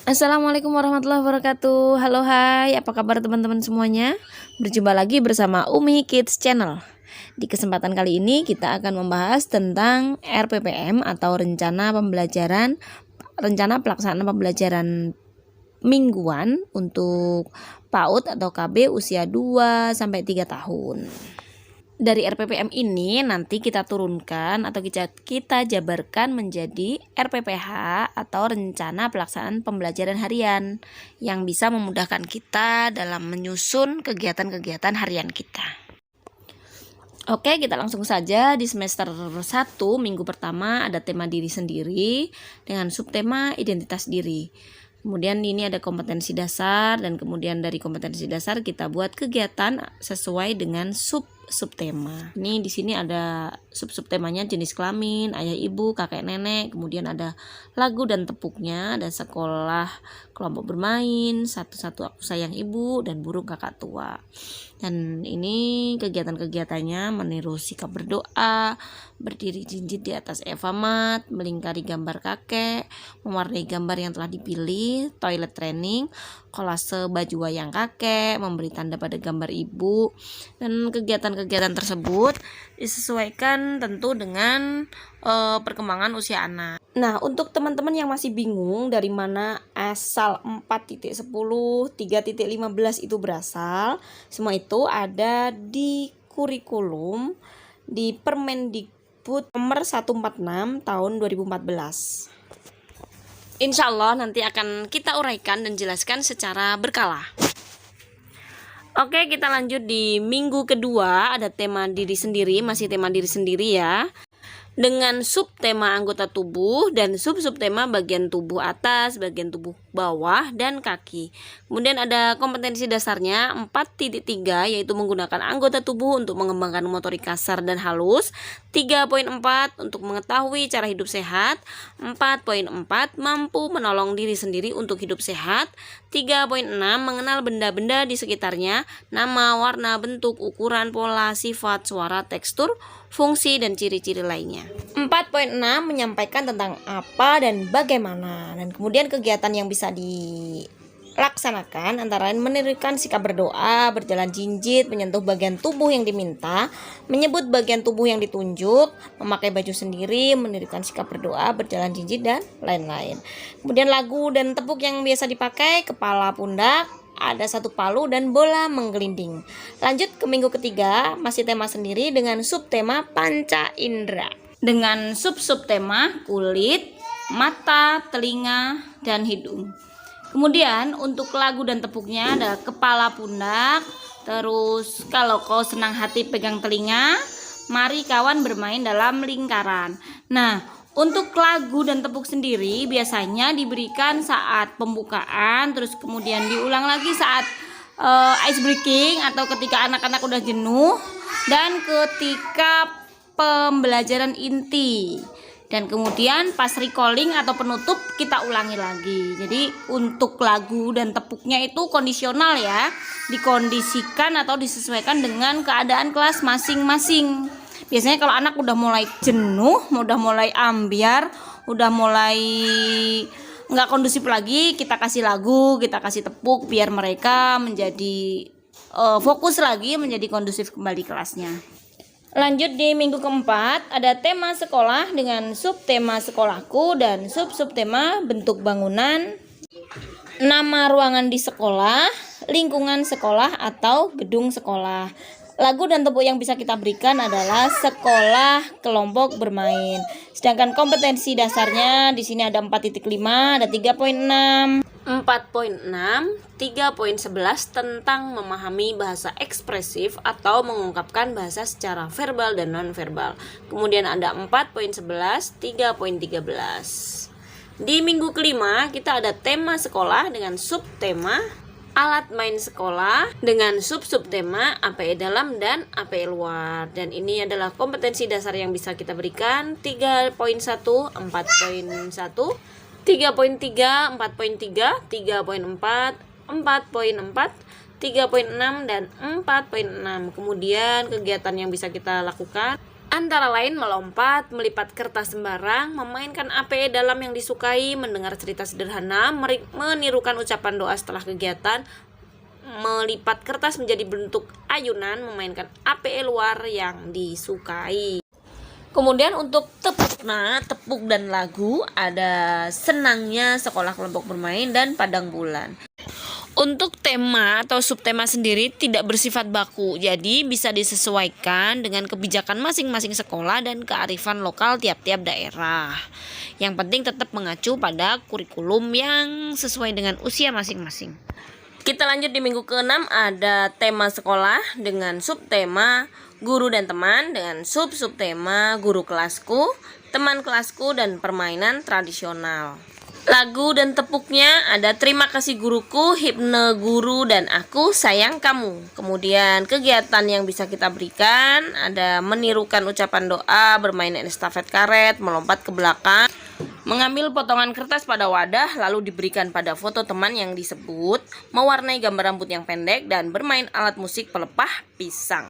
Assalamualaikum warahmatullahi wabarakatuh. Halo hai, apa kabar teman-teman semuanya? Berjumpa lagi bersama Umi Kids Channel. Di kesempatan kali ini kita akan membahas tentang RPPM atau rencana pelaksanaan pembelajaran mingguan untuk PAUD atau KB usia 2 sampai 3 tahun. Dari RPPM ini nanti kita turunkan atau kita jabarkan menjadi RPPH atau rencana pelaksanaan pembelajaran harian yang bisa memudahkan kita dalam menyusun kegiatan-kegiatan harian kita. Oke, kita langsung saja. Di semester 1 minggu pertama ada tema diri sendiri dengan subtema identitas diri. Kemudian ini ada kompetensi dasar, dan kemudian dari kompetensi dasar kita buat kegiatan sesuai dengan subtema. Ini di sini ada subtemanya jenis kelamin, ayah ibu, kakek nenek, kemudian ada lagu dan tepuknya, ada sekolah, kelompok bermain, satu-satu aku sayang ibu, dan burung kakak tua. Dan ini kegiatan-kegiatannya meniru sikap berdoa, berdiri jinjit di atas evamat, melingkari gambar kakek, mewarnai gambar yang telah dipilih, toilet training, kolase baju wayang kakek, memberi tanda pada gambar ibu. Dan kegiatan-kegiatan tersebut disesuaikan tentu dengan perkembangan usia anak. Nah, untuk teman-teman yang masih bingung dari mana asal 4.10, 3.15 itu berasal, semua itu ada di kurikulum di Permendikbud nomor 146 tahun 2014. Insya Allah nanti akan kita uraikan dan jelaskan secara berkala. Oke, kita lanjut di minggu kedua, ada tema diri sendiri, masih tema diri sendiri ya, dengan subtema anggota tubuh dan subtema bagian tubuh atas, bagian tubuh bawah, dan kaki. Kemudian ada kompetensi dasarnya 4.3, yaitu menggunakan anggota tubuh untuk mengembangkan motorik kasar dan halus. 3.4 untuk mengetahui cara hidup sehat. 4.4 mampu menolong diri sendiri untuk hidup sehat. 3.6 mengenal benda-benda di sekitarnya, nama, warna, bentuk, ukuran, pola, sifat, suara, tekstur, fungsi, dan ciri-ciri lainnya. 4.6 menyampaikan tentang apa dan bagaimana. Dan kemudian kegiatan yang bisa dilaksanakan antara lain menirukan sikap berdoa, berjalan jinjit, menyentuh bagian tubuh yang diminta, menyebut bagian tubuh yang ditunjuk, memakai baju sendiri, menirukan sikap berdoa, berjalan jinjit, dan lain-lain. Kemudian lagu dan tepuk yang biasa dipakai, kepala pundak, ada satu palu, dan bola menggelinding. Lanjut ke minggu ketiga, masih tema sendiri dengan subtema panca indera, dengan subtema kulit, mata, telinga, dan hidung. Kemudian untuk lagu dan tepuknya ada kepala pundak. Terus kalau kau senang hati pegang telinga, mari kawan bermain dalam lingkaran. Nah, untuk lagu dan tepuk sendiri biasanya diberikan saat pembukaan, terus kemudian diulang lagi saat ice breaking atau ketika anak-anak udah jenuh, dan ketika pembelajaran inti. Dan kemudian pas recalling atau penutup kita ulangi lagi. Jadi untuk lagu dan tepuknya itu kondisional ya, dikondisikan atau disesuaikan dengan keadaan kelas masing-masing. Biasanya kalau anak udah mulai jenuh, udah mulai ambiar, udah mulai nggak kondusif lagi, kita kasih lagu, kita kasih tepuk biar mereka menjadi fokus lagi, menjadi kondusif kembali kelasnya. Lanjut di minggu keempat, ada tema sekolah dengan subtema sekolahku dan subtema bentuk bangunan, nama ruangan di sekolah, lingkungan sekolah atau gedung sekolah. Lagu dan tepuk yang bisa kita berikan adalah sekolah, kelompok bermain. Sedangkan kompetensi dasarnya di sini ada 4.5, ada 3.6. 4.6, 3.11 tentang memahami bahasa ekspresif atau mengungkapkan bahasa secara verbal dan non-verbal. Kemudian ada 4.11, 3.13. Di minggu kelima kita ada tema sekolah dengan subtema alat main sekolah dengan subtema APE dalam dan APE luar. Dan ini adalah kompetensi dasar yang bisa kita berikan 3.1, 4.1, 3.3, 4.3, 3.4, 4.4, 3.6, dan 4.6. Kemudian kegiatan yang bisa kita lakukan Antara lain melompat, melipat kertas sembarang, memainkan APE dalam yang disukai, mendengar cerita sederhana, menirukan ucapan doa setelah kegiatan, melipat kertas menjadi bentuk ayunan, memainkan APE luar yang disukai. Kemudian untuk tepuk dan lagu ada senangnya sekolah kelompok bermain dan padang bulan. Untuk tema atau subtema sendiri tidak bersifat baku, jadi bisa disesuaikan dengan kebijakan masing-masing sekolah dan kearifan lokal tiap-tiap daerah. Yang penting tetap mengacu pada kurikulum yang sesuai dengan usia masing-masing. Kita lanjut di minggu ke-6, ada tema sekolah dengan subtema guru dan teman, dengan subtema guru kelasku, teman kelasku, dan permainan tradisional. Lagu dan tepuknya ada terima kasih guruku, hipne guru, dan aku sayang kamu. Kemudian kegiatan yang bisa kita berikan ada menirukan ucapan doa, bermain estafet karet, melompat ke belakang, mengambil potongan kertas pada wadah lalu diberikan pada foto teman yang disebut, mewarnai gambar rambut yang pendek, dan bermain alat musik pelepah pisang.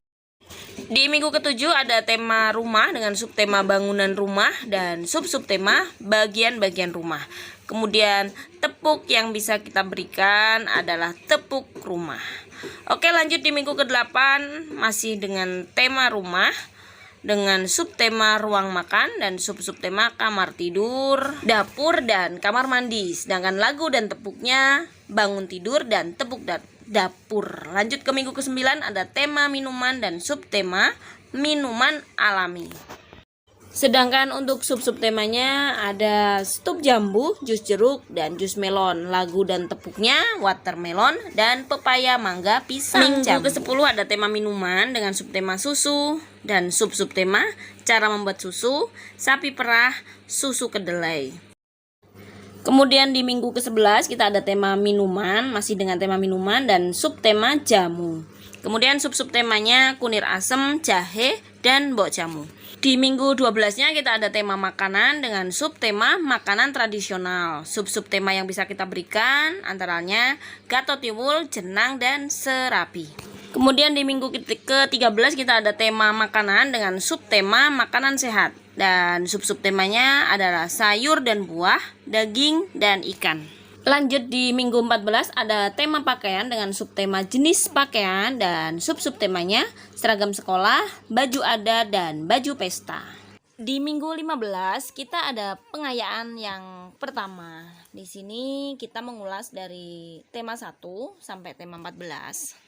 Di minggu ke-7 ada tema rumah dengan subtema bangunan rumah dan subtema bagian-bagian rumah. Kemudian tepuk yang bisa kita berikan adalah tepuk rumah. Oke, lanjut di minggu ke-8 masih dengan tema rumah dengan subtema ruang makan dan subtema kamar tidur, dapur, dan kamar mandi. Sedangkan lagu dan tepuknya bangun tidur dan tepuk dapur. Lanjut ke minggu ke-9 ada tema minuman dan subtema minuman alami. Sedangkan untuk subtemanya ada stup jambu, jus jeruk, dan jus melon. Lagu dan tepuknya watermelon dan pepaya, mangga, pisang. Minggu ke-10 ada tema minuman dengan subtema susu dan subtema cara membuat susu, sapi perah, susu kedelai. Kemudian di minggu ke-11 kita ada tema minuman, masih dengan tema minuman dan subtema jamu. Kemudian subtemanya kunir asem, jahe, dan bok jamu. Di minggu 12-nya kita ada tema makanan dengan subtema makanan tradisional. Subtema yang bisa kita berikan antaranya gato tiwul, jenang, dan serapi. Kemudian di minggu ke-13 kita ada tema makanan dengan subtema makanan sehat. Dan subtemanya adalah sayur dan buah, daging, dan ikan. Lanjut di minggu 14 ada tema pakaian dengan subtema jenis pakaian dan subtemanya seragam sekolah, baju adat, dan baju pesta. Di minggu 15 kita ada pengayaan yang pertama. Di sini kita mengulas dari tema 1 sampai tema 14.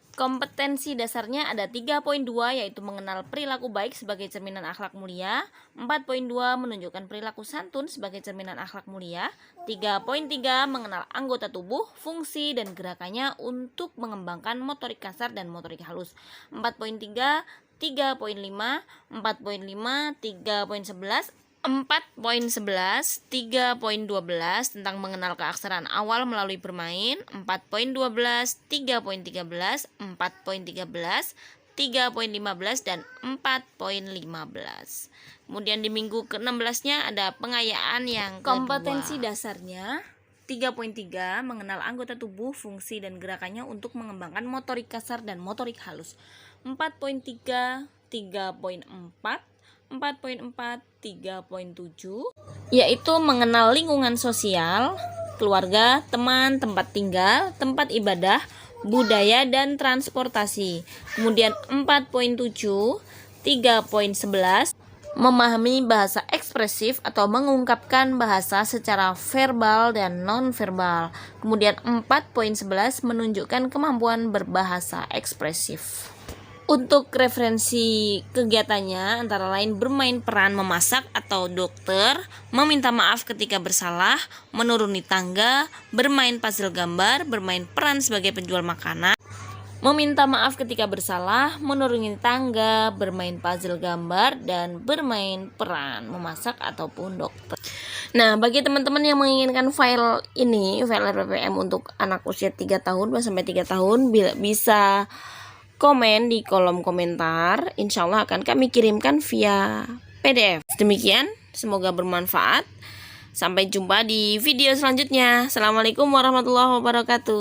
Kompetensi dasarnya ada 3.2 yaitu mengenal perilaku baik sebagai cerminan akhlak mulia, 4.2 menunjukkan perilaku santun sebagai cerminan akhlak mulia, 3.3 mengenal anggota tubuh, fungsi dan gerakannya untuk mengembangkan motorik kasar dan motorik halus, 4.3, 3.5, 4.5, 3.11, 4.11, 3.12 tentang mengenal keaksaraan awal melalui bermain, 4.12, 3.13, 4.13, 3.15 dan 4.15. Kemudian di minggu ke-16-nya ada pengayaan yang kompetensi dasarnya 3.3 mengenal anggota tubuh, fungsi dan gerakannya untuk mengembangkan motorik kasar dan motorik halus. 4.3, 3.4, 4.4, 3.7 yaitu mengenal lingkungan sosial, keluarga, teman, tempat tinggal, tempat ibadah, budaya, dan transportasi. Kemudian 4.7, 3.11 memahami bahasa ekspresif atau mengungkapkan bahasa secara verbal dan non-verbal. Kemudian 4.11 menunjukkan kemampuan berbahasa ekspresif. Untuk referensi kegiatannya antara lain bermain peran memasak atau dokter, meminta maaf ketika bersalah, menuruni tangga, bermain puzzle gambar, bermain peran sebagai penjual makanan, meminta maaf ketika bersalah, menuruni tangga, bermain puzzle gambar, dan bermain peran memasak ataupun dokter. Nah, bagi teman-teman yang menginginkan file ini, file RPPM untuk anak usia 3 tahun sampai 3 tahun bisa komen di kolom komentar. Insya Allah akan kami kirimkan via PDF. Demikian, semoga bermanfaat. Sampai jumpa di video selanjutnya. Assalamualaikum warahmatullahi wabarakatuh.